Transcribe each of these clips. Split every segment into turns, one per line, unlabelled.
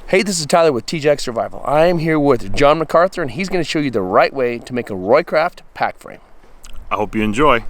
Hey, this is Tyler with TJX Survival. I am here with John MacArthur, and he's going to show you the right way to make a Roycraft pack frame.
I hope you enjoy.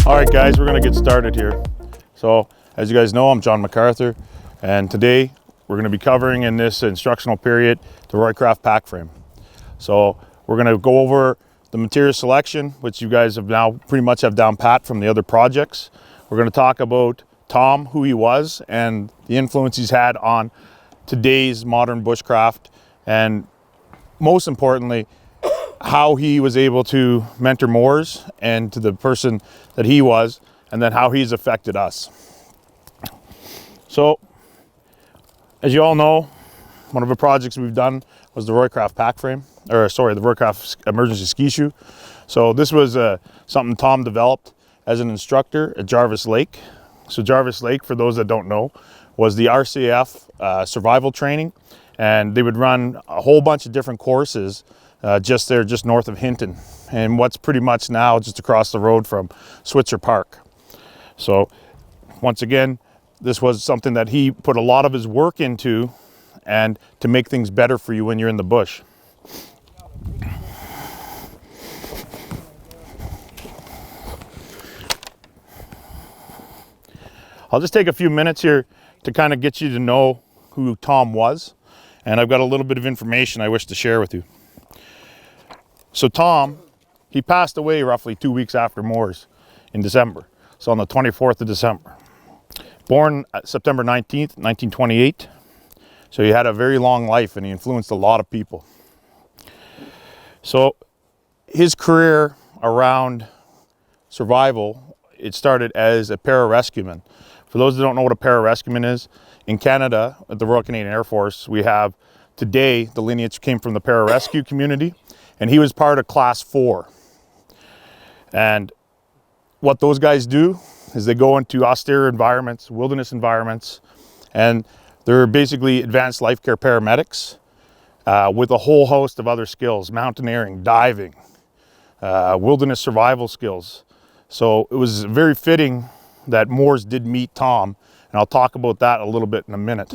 Alright guys, we're going to get started here. So as you guys know, I'm John MacArthur, and today we're going to be covering in this instructional period the Roycraft pack frame. So we're going to go over the material selection, which you guys have now pretty much have down pat from the other projects. We're going to talk about Tom, who he was, and the influence he's had on today's modern bushcraft, and most importantly, how he was able to mentor Moors and to the person that he was, and then how he's affected us. So, as you all know, one of the projects we've done was the Roycraft pack frame, or sorry, the Roycraft emergency ski shoe. So this was something Tom developed as an instructor at Jarvis Lake. So Jarvis Lake, for those that don't know, was the RCF survival training, and they would run a whole bunch of different courses just north of Hinton, and what's pretty much now just across the road from Switzer Park. So once again, this was something that he put a lot of his work into, and to make things better for you when you're in the bush. I'll just take a few minutes here to kind of get you to know who Tom was, and I've got a little bit of information I wish to share with you. So Tom, he passed away roughly 2 weeks after Moors in December. So on the 24th of December. Born September 19th, 1928. So he had a very long life, and he influenced a lot of people. So his career around survival, it started as a pararescueman. For those that don't know what a pararescueman is, in Canada, at the Royal Canadian Air Force, we have today, the lineage came from the pararescue community, and he was part of Class 4. And what those guys do is they go into austere environments, wilderness environments, and they're basically advanced life care paramedics with a whole host of other skills: mountaineering, diving, wilderness survival skills. So it was very fitting that Moors did meet Tom, and I'll talk about that a little bit in a minute.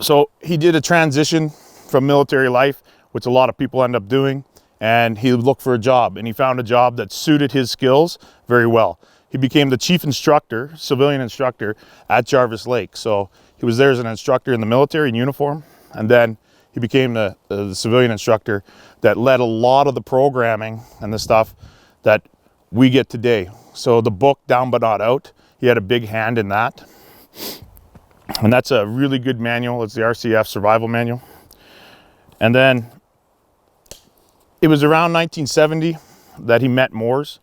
So he did a transition from military life, which a lot of people end up doing, and he looked for a job, and he found a job that suited his skills very well. He became the chief instructor, civilian instructor at Jarvis Lake. So he was there as an instructor in the military in uniform, and then he became the civilian instructor that led a lot of the programming and the stuff that we get today. So the book Down But Not Out, he had a big hand in that. And that's a really good manual. It's the RCF survival manual. And then it was around 1970 that he met Moors,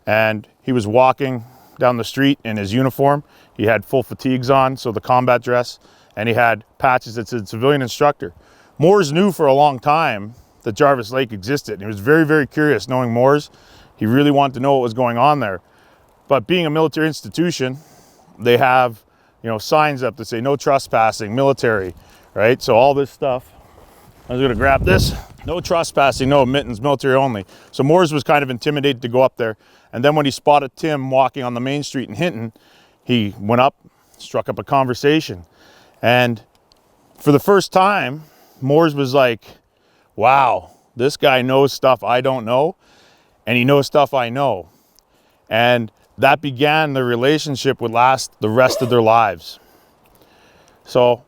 and he was walking down the street in his uniform. He had full fatigues on, so the combat dress, and he had patches that said civilian instructor. Moors knew for a long time that Jarvis Lake existed, and he was very, very curious. Knowing Moors, he really wanted to know what was going on there. But being a military institution, they have, signs up that say no trespassing, military, right? So all this stuff. I was gonna grab this. No trespassing, no admittance, military only. So Moors was kind of intimidated to go up there. And then when he spotted Tim walking on the main street in Hinton, he went up, struck up a conversation. And for the first time, Moors was like, wow, this guy knows stuff I don't know, and he knows stuff I know. And that began the relationship would last the rest of their lives. So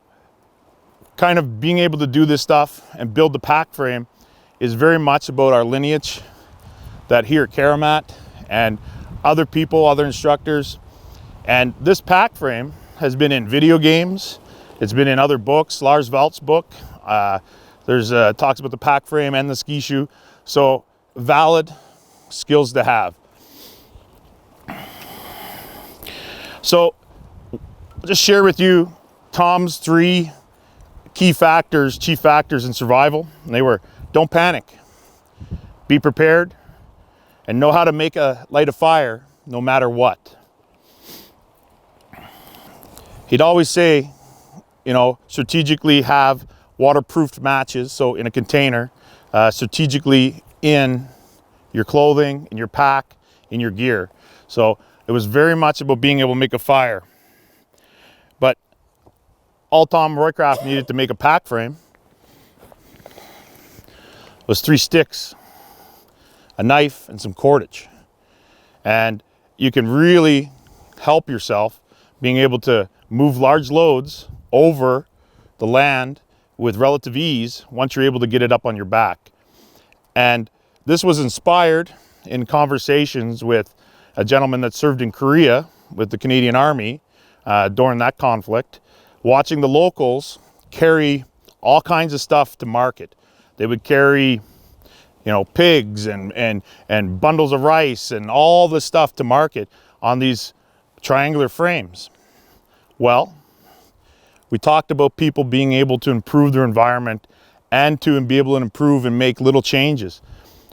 kind of being able to do this stuff and build the pack frame is very much about our lineage that here at Karamat and other people, other instructors. And this pack frame has been in video games. It's been in other books. Lars Velt's book. There's talks about the pack frame and the ski shoe. So valid skills to have. So I'll just share with you Tom's 3 chief factors in survival. And they were: don't panic, be prepared, and know how to light a fire no matter what. He'd always say, you know, strategically have waterproofed matches, so in a container, strategically in your clothing, in your pack, in your gear. So it was very much about being able to make a fire. But all Tom Roycraft needed to make a pack frame was 3 sticks, a knife, and some cordage. And you can really help yourself being able to move large loads over the land with relative ease once you're able to get it up on your back. And this was inspired in conversations with a gentleman that served in Korea with the Canadian Army during that conflict, watching the locals carry all kinds of stuff to market. They would carry, you know, pigs and bundles of rice and all this stuff to market on these triangular frames. Well, we talked about people being able to improve their environment and to be able to improve and make little changes.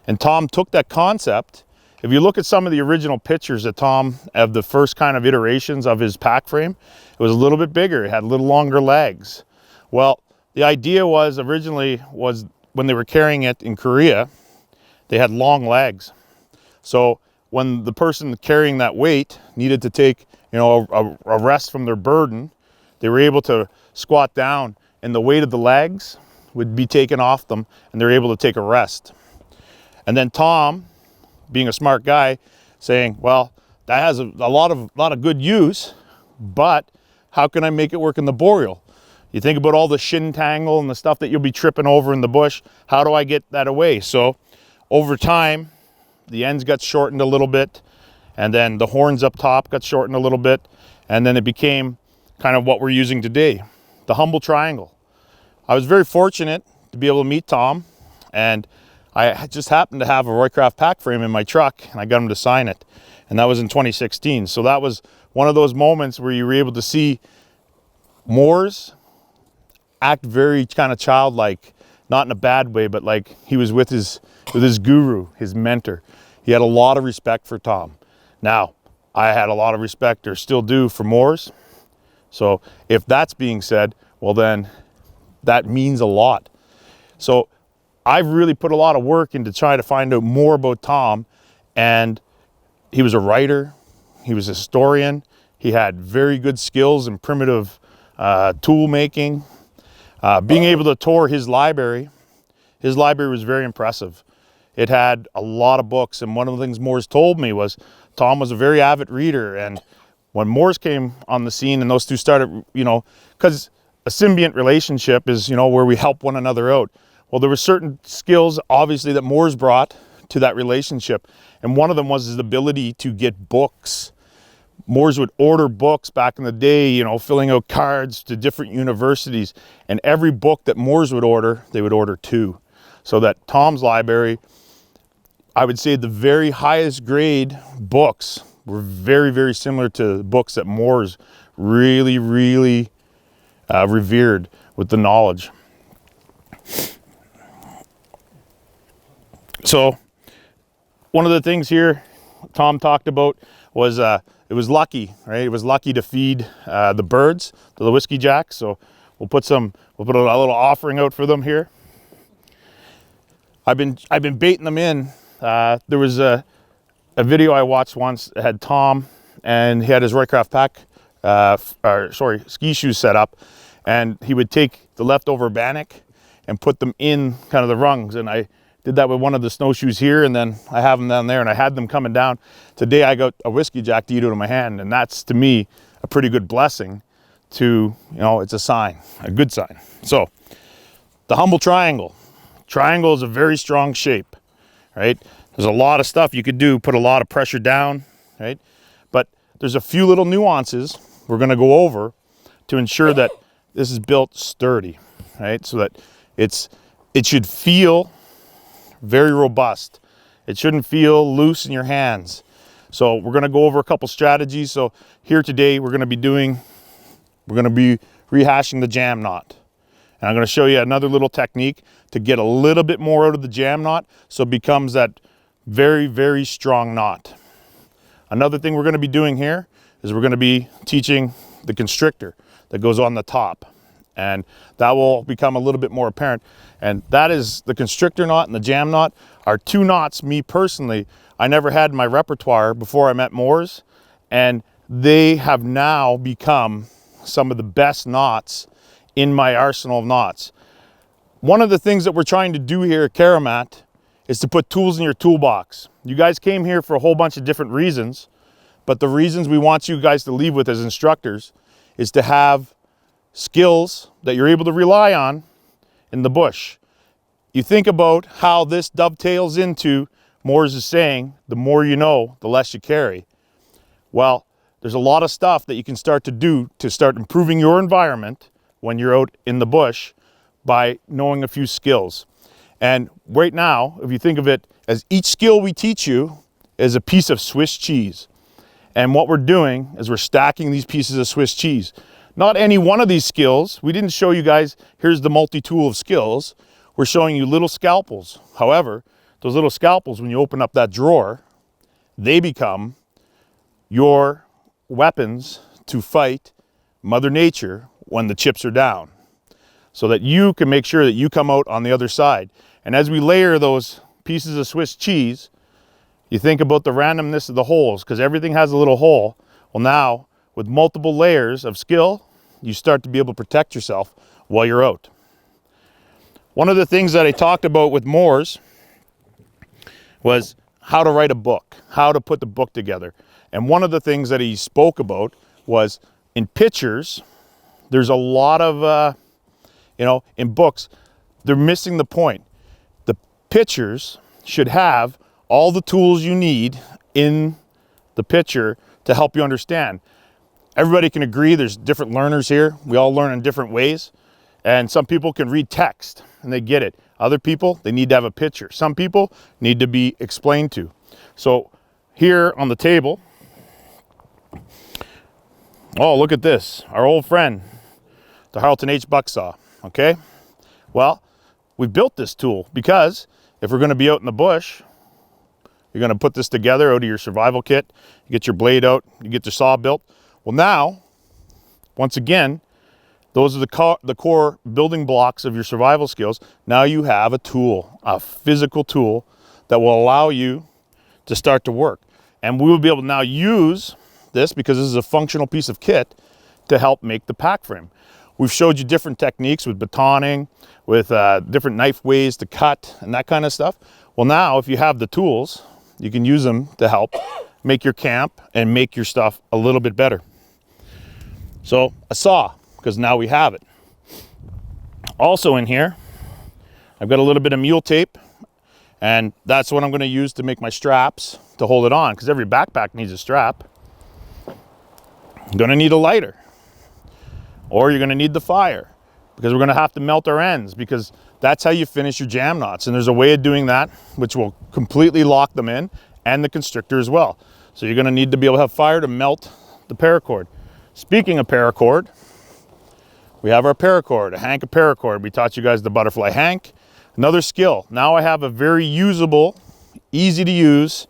And Tom took that concept. If you look at some of the original pictures that Tom, of the first kind of iterations of his pack frame, it was a little bit bigger. It had a little longer legs. Well, the idea was originally when they were carrying it in Korea, they had long legs. So when the person carrying that weight needed to take, you know, a rest from their burden, they were able to squat down and the weight of the legs would be taken off them and they're able to take a rest. And then Tom, being a smart guy, saying, well, that has a lot of good use, but how can I make it work in the boreal? You think about all the shin tangle and the stuff that you'll be tripping over in the bush. How do I get that away? So over time, the ends got shortened a little bit, and then the horns up top got shortened a little bit, and then it became kind of what we're using today, the humble triangle. I was very fortunate to be able to meet Tom, and I just happened to have a Roycraft pack frame in my truck, and I got him to sign it, and that was in 2016. So that was one of those moments where you were able to see Moores act very kind of childlike, not in a bad way, but like he was with his guru, his mentor. He had a lot of respect for Tom. Now, I had a lot of respect, or still do, for Moores. So if that's being said, well then that means a lot. So I've really put a lot of work into trying to find out more about Tom, and he was a writer, he was a historian, he had very good skills in primitive tool making. Being able to tour his library was very impressive. It had a lot of books, and one of the things Moores told me was Tom was a very avid reader, and when Moores came on the scene and those two started, you know, because a symbiont relationship is, you know, where we help one another out. Well, there were certain skills, obviously, that Moores brought to that relationship, and one of them was his ability to get books. Moores would order books back in the day, you know, filling out cards to different universities, and every book that Moores would order, they would order 2. So that Tom's library, I would say the very highest grade books were very, very similar to books that Moores really, really revered with the knowledge. So one of the things here Tom talked about was it was lucky, right? It was lucky to feed the birds, the whiskey jacks. So we'll put a little offering out for them here. I've been baiting them in. There was a video I watched once that had Tom, and he had his Roycraft ski shoes set up, and he would take the leftover bannock and put them in kind of the rungs, and I did that with one of the snowshoes here, and then I have them down there, and I had them coming down. Today I got a whiskey jack to eat out of my hand, and that's, to me, a pretty good blessing to, you know, it's a sign, a good sign. So the humble triangle. Triangle is a very strong shape, right? There's a lot of stuff you could do, put a lot of pressure down, right? But there's a few little nuances we're going to go over to ensure that this is built sturdy, right? So that it should feel very robust. It shouldn't feel loose in your hands. So we're going to go over a couple strategies. So here today we're going to be rehashing the jam knot. And I'm going to show you another little technique to get a little bit more out of the jam knot so it becomes that very, very strong knot. Another thing we're going to be doing here is we're going to be teaching the constrictor that goes on the top. And that will become a little bit more apparent. And that is the constrictor knot and the jam knot are two knots, me personally, I never had in my repertoire before I met Moores. And they have now become some of the best knots in my arsenal of knots. One of the things that we're trying to do here at Karamat is to put tools in your toolbox. You guys came here for a whole bunch of different reasons, but the reasons we want you guys to leave with as instructors is to have skills that you're able to rely on in the bush. You think about how this dovetails into Moores is saying, the more you know, the less you carry. Well, there's a lot of stuff that you can start to do to start improving your environment when you're out in the bush by knowing a few skills. And right now, if you think of it as each skill we teach you is a piece of Swiss cheese. And what we're doing is we're stacking these pieces of Swiss cheese. Not any one of these skills. We didn't show you guys, here's the multi-tool of skills. We're showing you little scalpels. However, those little scalpels, when you open up that drawer, they become your weapons to fight Mother Nature when the chips are down, so that you can make sure that you come out on the other side. And as we layer those pieces of Swiss cheese, you think about the randomness of the holes, because everything has a little hole. Well, now with multiple layers of skill, you start to be able to protect yourself while you're out. One of the things that I talked about with Moores was how to write a book, how to put the book together. And one of the things that he spoke about was in pictures, there's a lot of, in books, they're missing the point. The pictures should have all the tools you need in the picture to help you understand. Everybody can agree there's different learners here. We all learn in different ways. And some people can read text and they get it. Other people, they need to have a picture. Some people need to be explained to. So here on the table, oh, look at this. Our old friend, the Harleton H buck saw, okay? Well, we built this tool because if we're gonna be out in the bush, you're gonna put this together out of your survival kit, you get your blade out, you get your saw built. Well now, once again, those are the core building blocks of your survival skills. Now you have a tool, a physical tool that will allow you to start to work. And we will be able to now use this, because this is a functional piece of kit, to help make the pack frame. We've showed you different techniques with batoning, with different knife ways to cut and that kind of stuff. Well now, if you have the tools, you can use them to help make your camp and make your stuff a little bit better. So a saw, because now we have it. Also in here, I've got a little bit of mule tape, and that's what I'm going to use to make my straps to hold it on, because every backpack needs a strap. You're going to need a lighter, or you're going to need the fire, because we're going to have to melt our ends, because that's how you finish your jam knots. And there's a way of doing that which will completely lock them in, and the constrictor as well. So you're going to need to be able to have fire to melt the paracord. Speaking of paracord, we have our paracord, a hank of paracord. We taught you guys the butterfly hank. Another skill. Now I have a very usable, easy to use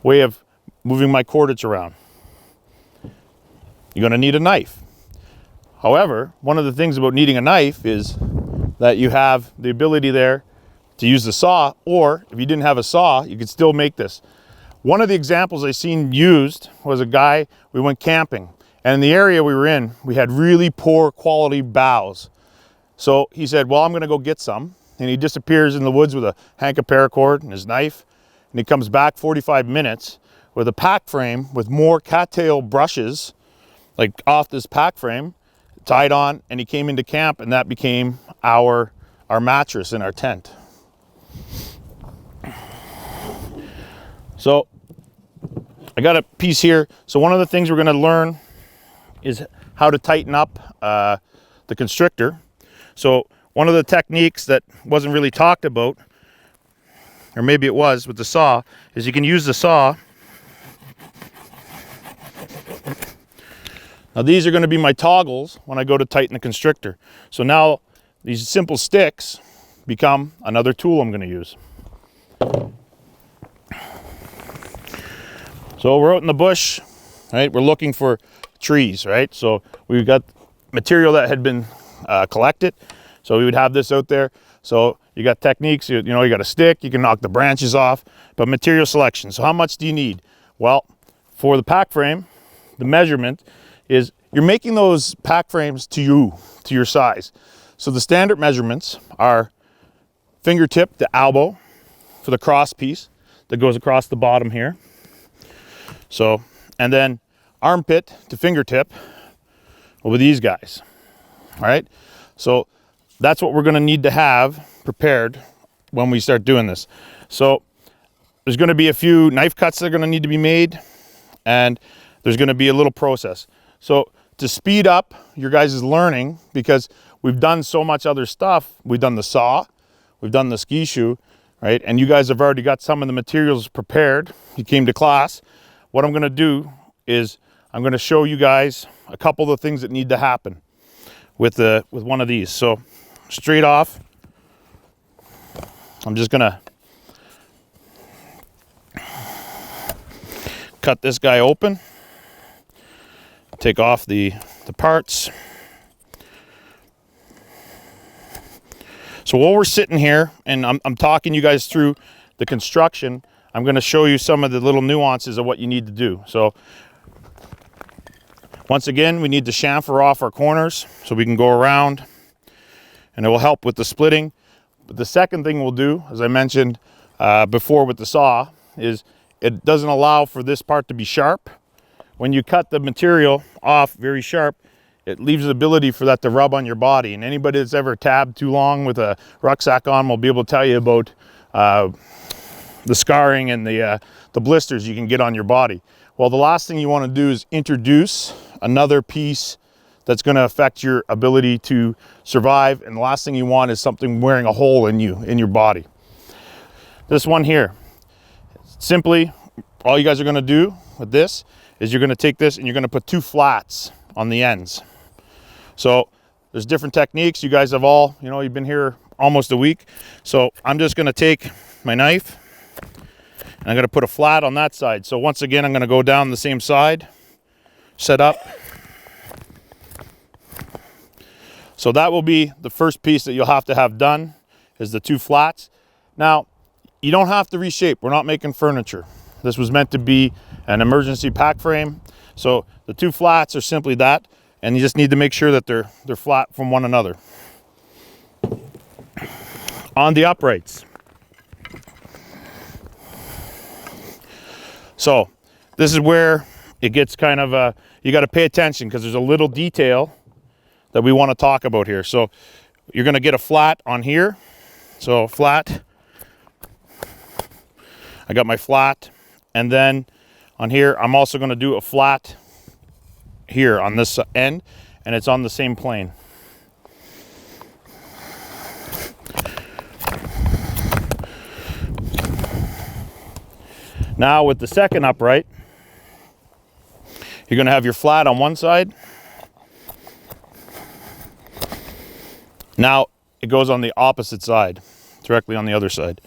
way of moving my cordage around. You're going to need a knife. However, one of the things about needing a knife is that you have the ability there to use the saw, or if you didn't have a saw, you could still make this. One of the examples I seen used was a guy, we went camping, and in the area we were in, we had really poor quality boughs. So he said, well, I'm going to go get some. And he disappears in the woods with a hank of paracord and his knife. And he comes back 45 minutes with a pack frame with more cattail brushes, like off this pack frame, tied on. And he came into camp, and that became our mattress in our tent. So I got a piece here. So one of the things we're going to learn is how to tighten up the constrictor. So one of the techniques that wasn't really talked about, or maybe it was with the saw, is you can use the saw. Now these are going to be my toggles when I go to tighten the constrictor. So now these simple sticks become another tool I'm going to use. So we're out in the bush, right? We're looking for trees, right? So we've got material that had been collected. So we would have this out there. So you got techniques, you know, you got a stick, you can knock the branches off, but material selection. So how much do you need? Well, for the pack frame, the measurement is you're making those pack frames to your size. So the standard measurements are fingertip to elbow for the cross piece that goes across the bottom here. So, and then armpit to fingertip over these guys. All right. So that's what we're going to need to have prepared when we start doing this. So there's going to be a few knife cuts that are going to need to be made, and there's going to be a little process. So to speed up your guys' learning, because we've done so much other stuff, we've done the saw, we've done the ski shoe, right? And you guys have already got some of the materials prepared. You came to class. What I'm going to do is I'm going to show you guys a couple of the things that need to happen with one of these. So straight off, I'm just going to cut this guy open, take off the parts. So while we're sitting here and I'm talking you guys through the construction, I'm going to show you some of the little nuances of what you need to do. So once again, we need to chamfer off our corners so we can go around, and it will help with the splitting. But the second thing we'll do, as I mentioned before with the saw, is it doesn't allow for this part to be sharp. When you cut the material off very sharp, it leaves the ability for that to rub on your body. And anybody that's ever tabbed too long with a rucksack on will be able to tell you about the scarring and the blisters you can get on your body. Well, the last thing you want to do is introduce another piece that's going to affect your ability to survive. And the last thing you want is something wearing a hole in your body. This one here, simply, all you guys are going to do with this is you're going to take this and you're going to put two flats on the ends. So there's different techniques. You guys have all, you know, you've been here almost a week. So I'm just going to take my knife and I'm going to put a flat on that side. So once again, I'm going to go down the same side, set up. So that will be the first piece that you'll have to have done, is the two flats. Now, you don't have to reshape. We're not making furniture. This was meant to be an emergency pack frame. So the two flats are simply that, and you just need to make sure that they're flat from one another. On the uprights. So this is where it gets kind of, you got to pay attention, because there's a little detail that we want to talk about here. So you're going to get a flat on here. So flat. I got my flat. And then on here, I'm also going to do a flat here on this end, and it's on the same plane. Now with the second upright, you're going to have your flat on one side. Now it goes on the opposite side, directly on the other side.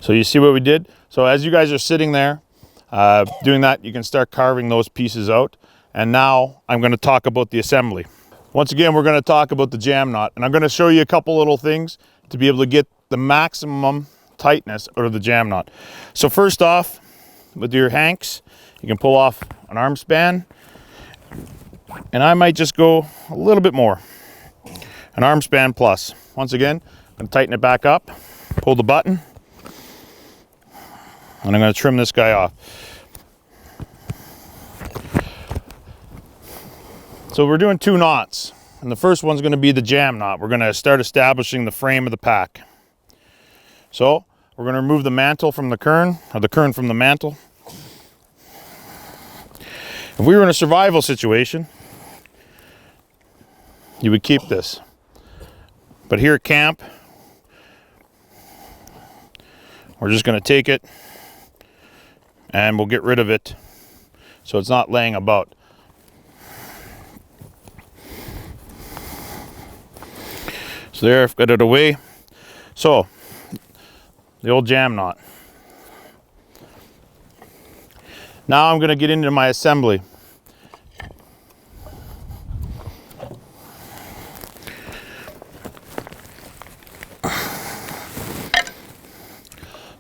So you see what we did? So as you guys are sitting there doing that, you can start carving those pieces out. And now I'm going to talk about the assembly. Once again, we're going to talk about the jam knot, and I'm going to show you a couple little things to be able to get the maximum tightness out of the jam knot. So first off, with your hanks, you can pull off an arm span, and I might just go a little bit more. An arm span plus. Once again, I'm going to tighten it back up, pull the button, And I'm going to trim this guy off. So we're doing 2 knots. And the first one's going to be the jam knot. We're going to start establishing the frame of the pack. So we're going to remove the mantle from the kern, or the kern from the mantle. If we were in a survival situation, you would keep this. But here at camp, we're just going to take it and we'll get rid of it so it's not laying about. So there, I've got it away. So, the old jam knot. Now I'm going to get into my assembly.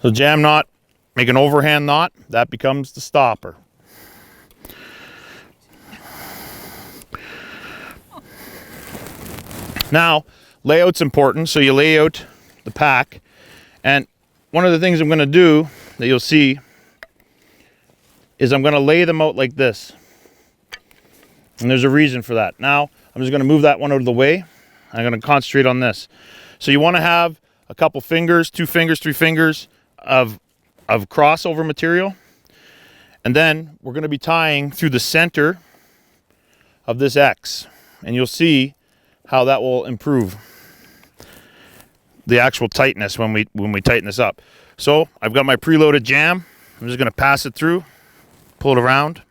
So jam knot, make an overhand knot, that becomes the stopper. Now, layout's important, so you lay out the pack. And one of the things I'm going to do that you'll see is I'm going to lay them out like this. And there's a reason for that. Now, I'm just going to move that one out of the way. I'm going to concentrate on this. So you want to have a couple fingers, 2 fingers, 3 fingers of crossover material. And then we're going to be tying through the center of this X. And you'll see how that will improve the actual tightness when we tighten this up. So I've got my preloaded jam. I'm just going to pass it through, pull it around.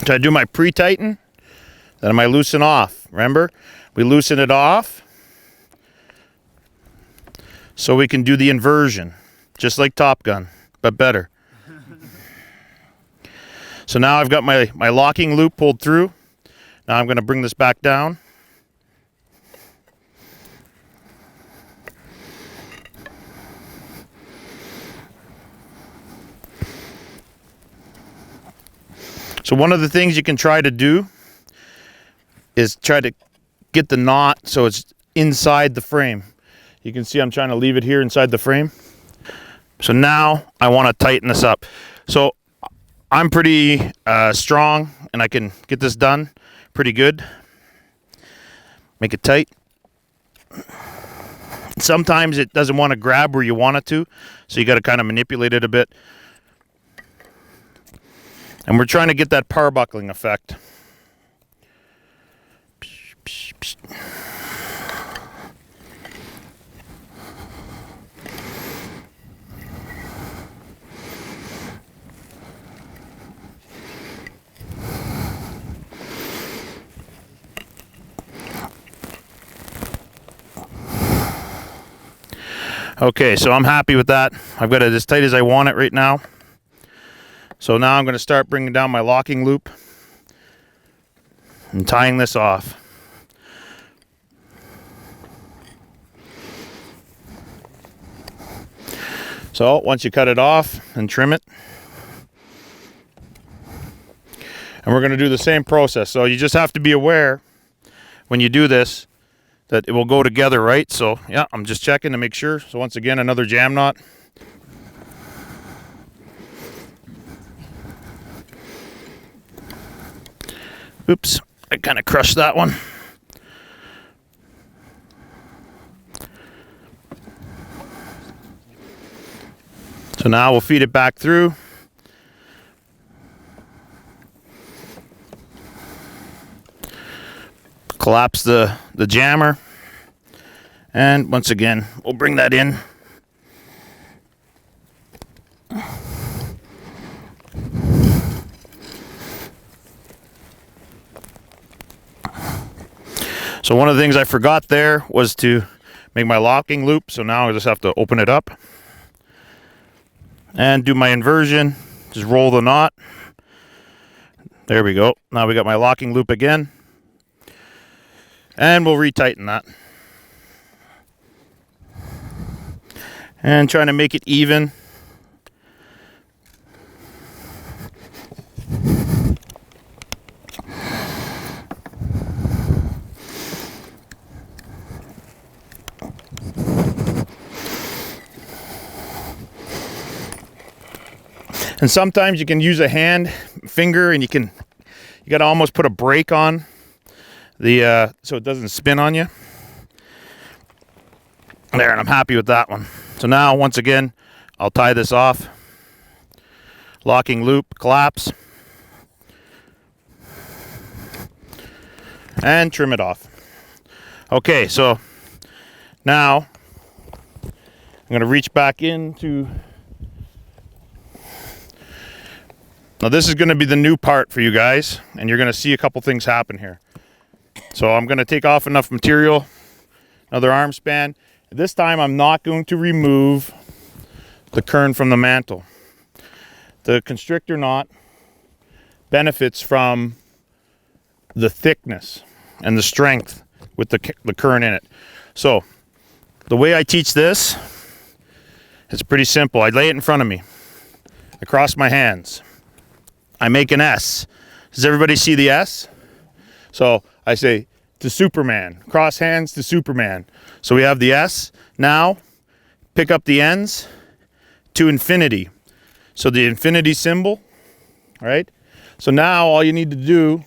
So I do my pre-tighten, then I might loosen off. Remember, we loosen it off so we can do the inversion, just like Top Gun, but better. So now I've got my locking loop pulled through. Now I'm going to bring this back down. So one of the things you can try to do is try to get the knot so it's inside the frame. You can see I'm trying to leave it here inside the frame. So now I want to tighten this up. So I'm pretty strong and I can get this done pretty good. Make it tight. Sometimes it doesn't want to grab where you want it to, so you got to kind of manipulate it a bit. And we're trying to get that par buckling effect. Okay, so I'm happy with that. I've got it as tight as I want it right now. So now I'm going to start bringing down my locking loop and tying this off. So once you cut it off and trim it, and we're going to do the same process. So you just have to be aware when you do this that it will go together, right? So yeah, I'm just checking to make sure. So once again, another jam knot. Oops, I kind of crushed that one. So now we'll feed it back through. Collapse the jammer. And once again, we'll bring that in. So one of the things I forgot there was to make my locking loop. So now I just have to open it up and do my inversion. Just roll the knot. There we go. Now we got my locking loop again. And we'll retighten that. And trying to make it even. And sometimes you can use a finger, and you got to almost put a brake on the so it doesn't spin on you. There, and I'm happy with that one. So now, once again, I'll tie this off. Locking loop, collapse, and trim it off. Okay, so now I'm going to reach back into. Now this is going to be the new part for you guys, and you're going to see a couple things happen here. So I'm going to take off enough material, another arm span. This time I'm not going to remove the kern from the mantle. The constrictor knot benefits from the thickness and the strength with the kern in it. So the way I teach this, it's pretty simple. I lay it in front of me. I cross my hands. I make an S. Does everybody see the S? So I say to Superman, cross hands to Superman. So we have the S. Now pick up the ends to infinity. So the infinity symbol, right? So now all you need to do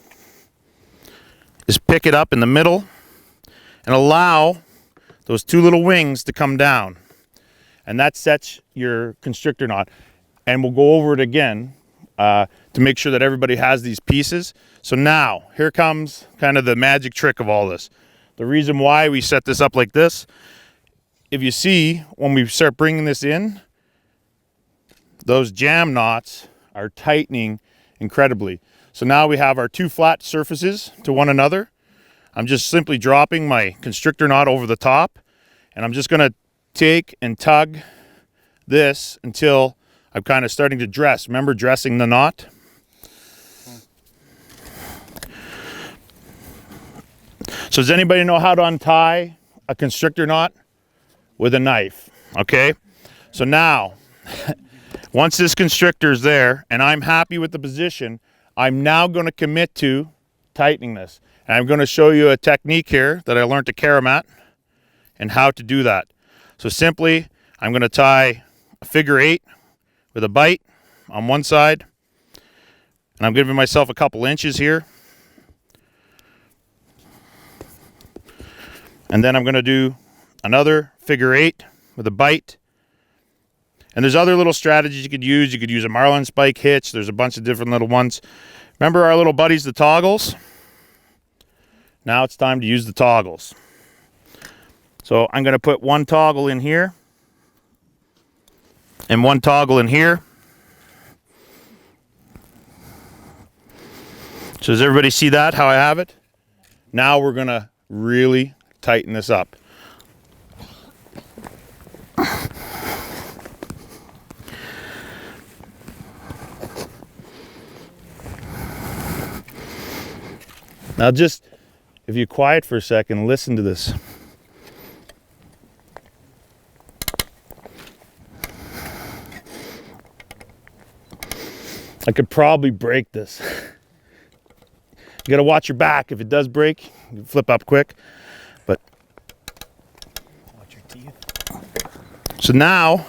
is pick it up in the middle and allow those two little wings to come down. And that sets your constrictor knot. And we'll go over it again to make sure that everybody has these pieces. So now, here comes kind of the magic trick of all this. The reason why we set this up like this, if you see, when we start bringing this in, those jam knots are tightening incredibly. So now we have our two flat surfaces to one another. I'm just simply dropping my constrictor knot over the top, and I'm just gonna take and tug this until I'm kind of starting to dress. Remember dressing the knot? So does anybody know how to untie a constrictor knot? With a knife, okay? So now, once this constrictor is there and I'm happy with the position, I'm now going to commit to tightening this. And I'm going to show you a technique here that I learned at Karamat and how to do that. So simply, I'm going to tie a figure 8 with a bite on one side, and I'm giving myself a couple inches here. And then I'm going to do another figure 8 with a bite. And there's other little strategies you could use. You could use a marlin spike hitch. There's a bunch of different little ones. Remember our little buddies, the toggles? Now it's time to use the toggles. So I'm going to put one toggle in here and one toggle in here. So does everybody see that, how I have it? Now we're going to really tighten this up. Now just, if you're quiet for a second, listen to this. I could probably break this. You gotta watch your back. If it does break, you can flip up quick. But watch your teeth. So now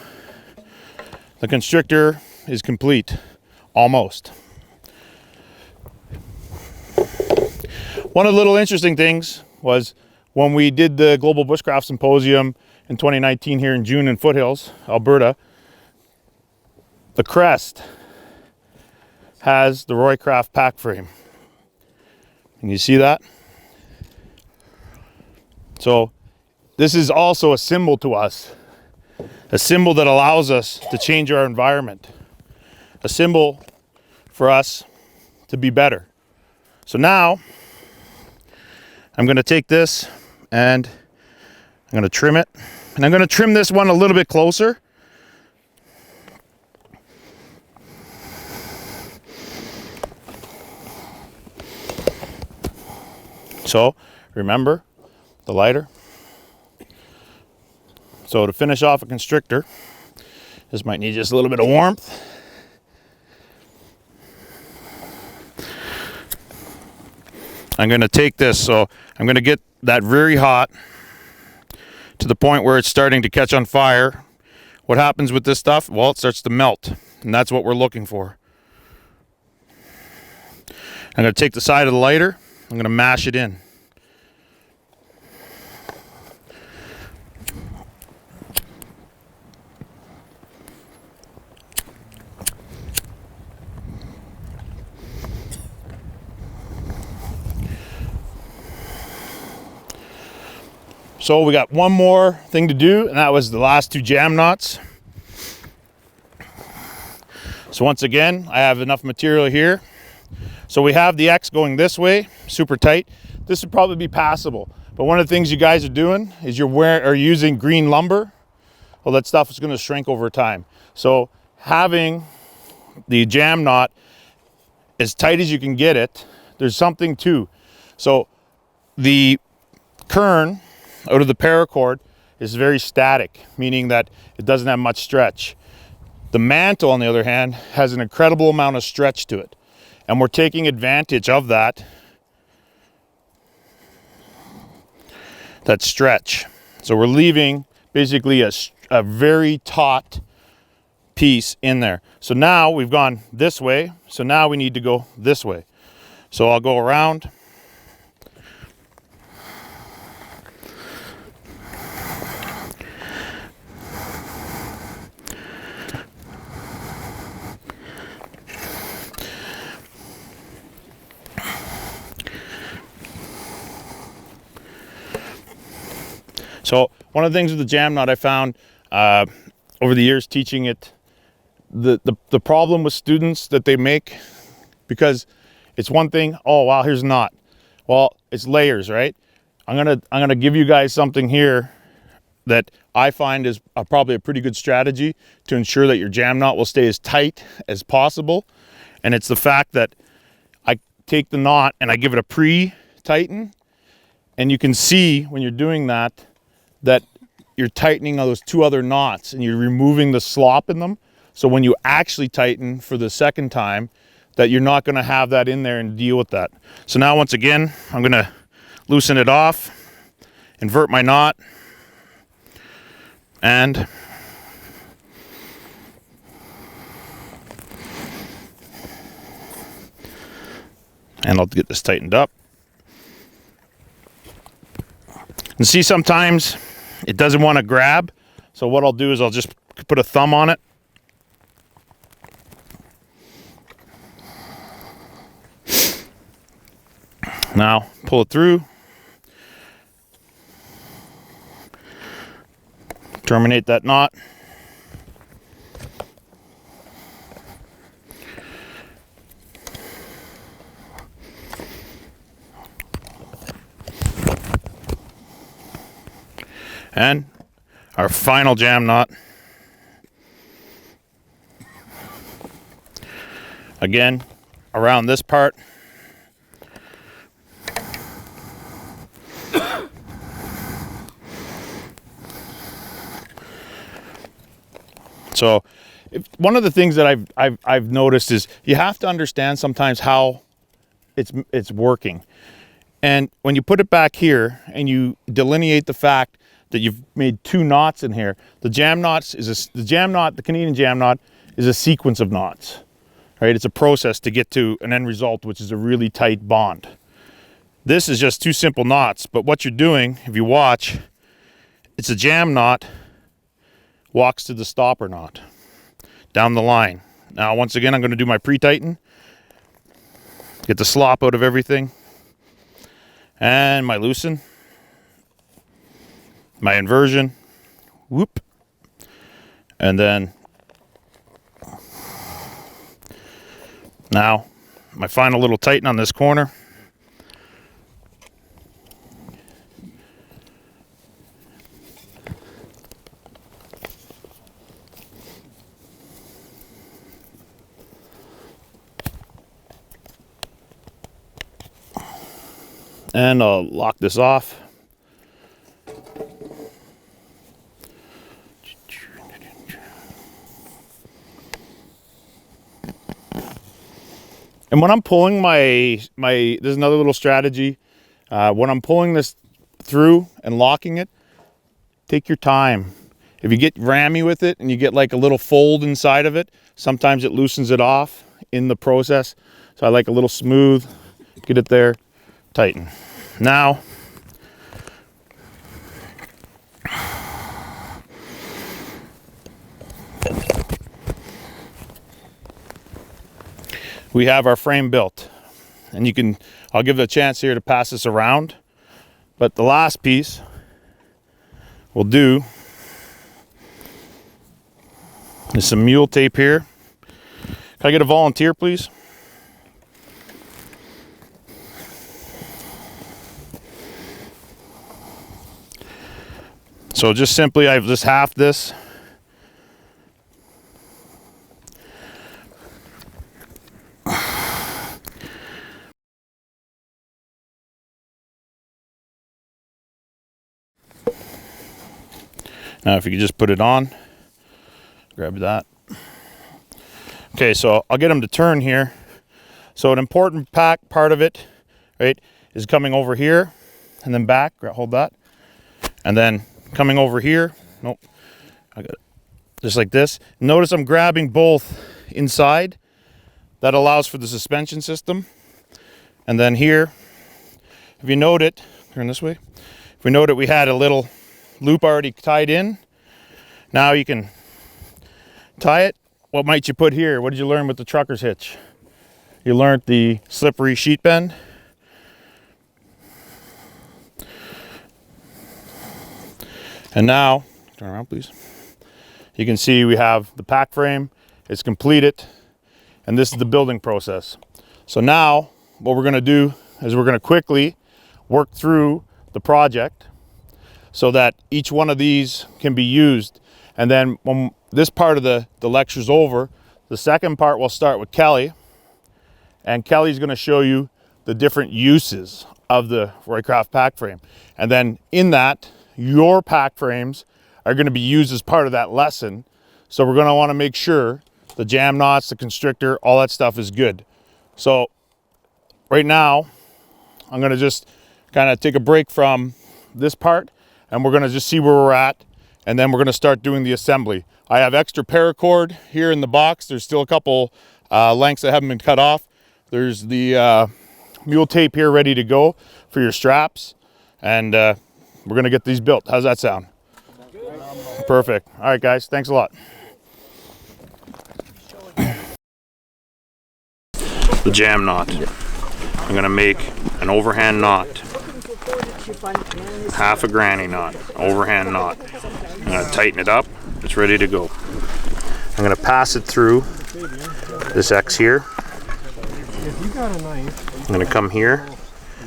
the constrictor is complete, almost. One of the little interesting things was when we did the Global Bushcraft Symposium in 2019 here in June in Foothills, Alberta, the crest has the Roycraft pack frame. Can you see that? So this is also a symbol to us, a symbol that allows us to change our environment, a symbol for us to be better. So now I'm going to take this and I'm going to trim it, and I'm going to trim this one a little bit closer. So remember the lighter. So to finish off a constrictor, this might need just a little bit of warmth. I'm going to take this, so I'm going to get that very hot to the point where it's starting to catch on fire. What happens with this stuff? Well, it starts to melt, and that's what we're looking for. I'm going to take the side of the lighter, I'm going to mash it in. So we got one more thing to do, and that was the last 2 jam knots. So once again, I have enough material here. So we have the X going this way, super tight. This would probably be passable. But one of the things you guys are doing is you're using green lumber. Well, that stuff is going to shrink over time. So having the jam knot as tight as you can get it, there's something too. So the kern out of the paracord is very static, meaning that it doesn't have much stretch. The mantle, on the other hand, has an incredible amount of stretch to it. And we're taking advantage of that stretch. So we're leaving basically a very taut piece in there. So now we've gone this way, so now we need to go this way. So I'll go around. So one of the things with the jam knot I found over the years teaching it, the problem with students that they make, because it's one thing, oh wow, here's a knot. Well, it's layers, right? I'm gonna give you guys something here that I find is probably a pretty good strategy to ensure that your jam knot will stay as tight as possible. And it's the fact that I take the knot and I give it a pre-tighten, and you can see when you're doing that you're tightening those 2 other knots and you're removing the slop in them. So when you actually tighten for the second time, that you're not going to have that in there and deal with that. So now once again, I'm going to loosen it off, invert my knot, and I'll get this tightened up. And see, sometimes it doesn't want to grab. So what I'll do is I'll just put a thumb on it. Now pull it through. Terminate that knot. And our final jam knot. Again, around this part. So one of the things that I've noticed is you have to understand sometimes how it's working. And when you put it back here and you delineate the fact that you've made 2 knots in here, the Canadian jam knot is a sequence of knots, right? It's a process to get to an end result, which is a really tight bond. This is just 2 simple knots, but what you're doing, if you watch, it's a jam knot walks to the stopper knot down the line. Now, once again, I'm going to do my pre-tighten, get the slop out of everything, and my loosen, my inversion, whoop, and then now my final little tighten on this corner. And I'll lock this off. And when I'm pulling there's another little strategy. When I'm pulling this through and locking it, take your time. If you get rammy with it and you get like a little fold inside of it, sometimes it loosens it off in the process. So I like a little smooth, get it there, tighten. Now, we have our frame built, and I'll give it a chance here to pass this around, but the last piece we'll do is some mule tape here. Can I get a volunteer, please? So just simply, I've just halved this. Now if you could just put it on, grab that. Okay, so I'll get them to turn here. So an important part of it, right, is coming over here and then back, hold that. And then coming over here, nope, I got it, just like this. Notice I'm grabbing both inside. That allows for the suspension system. And then here, if you note it, turn this way. If we note it, we had a little loop already tied in. Now you can tie it. What might you put here? What did you learn with the trucker's hitch? You learned the slippery sheet bend. And now, turn around please. You can see we have the pack frame, it's completed, and this is the building process. So now, what we're gonna do is we're gonna quickly work through the project so that each one of these can be used. And then when this part of the lecture's over, the second part will start with Kelly, and Kelly's gonna show you the different uses of the Roycraft pack frame. And then in that, your pack frames are going to be used as part of that lesson. So we're going to want to make sure the jam knots, the constrictor, all that stuff is good. So right now, I'm going to just kind of take a break from this part, and we're going to just see where we're at, and then we're going to start doing the assembly. I have extra paracord here in the box. There's still a couple lengths that haven't been cut off. There's the mule tape here ready to go for your straps, and we're gonna get these built. How's that sound? Perfect. All right, guys, thanks a lot. The jam knot. I'm gonna make an overhand knot. Half a granny knot, overhand knot. I'm gonna tighten it up, it's ready to go. I'm gonna pass it through this X here. I'm gonna come here,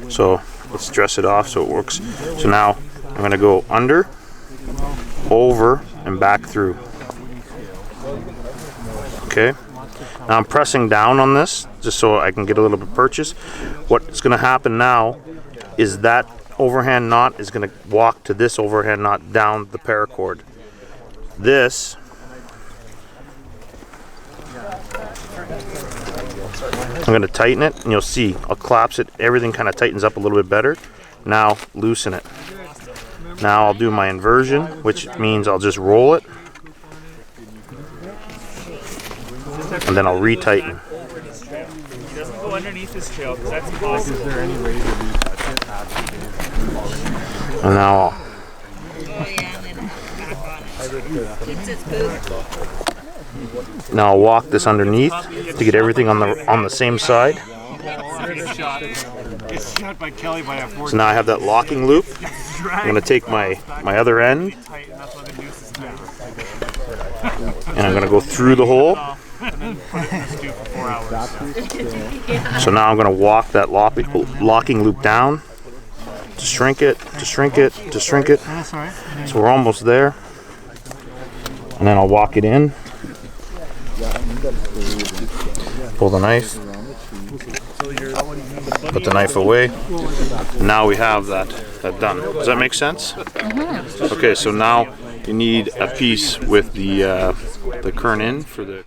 so let's dress it off so it works. So now I'm gonna go under, over, and back through. Okay, now I'm pressing down on this just so I can get a little bit of purchase. What's gonna happen now is that overhand knot is gonna walk to this overhand knot down the paracord. This I'm going to tighten it, and you'll see I'll collapse it. Everything kind of tightens up a little bit better. Now loosen it. Now I'll do my inversion, which means I'll just roll it, and then I'll retighten.
He doesn't go underneath his trail because that's impossible. Is there any way to retouch it?
And now I'll. Now I'll walk this underneath to get everything on the same side. So now I have that locking loop. I'm going to take my other end, and I'm going to go through the hole. So now I'm going to walk that locking loop down to shrink it, to shrink it, to shrink it. So we're almost there. And then I'll walk it in. Pull the knife. Put the knife away. Now we have that done. Does that make sense? Okay, so now you need a piece with the kern in for the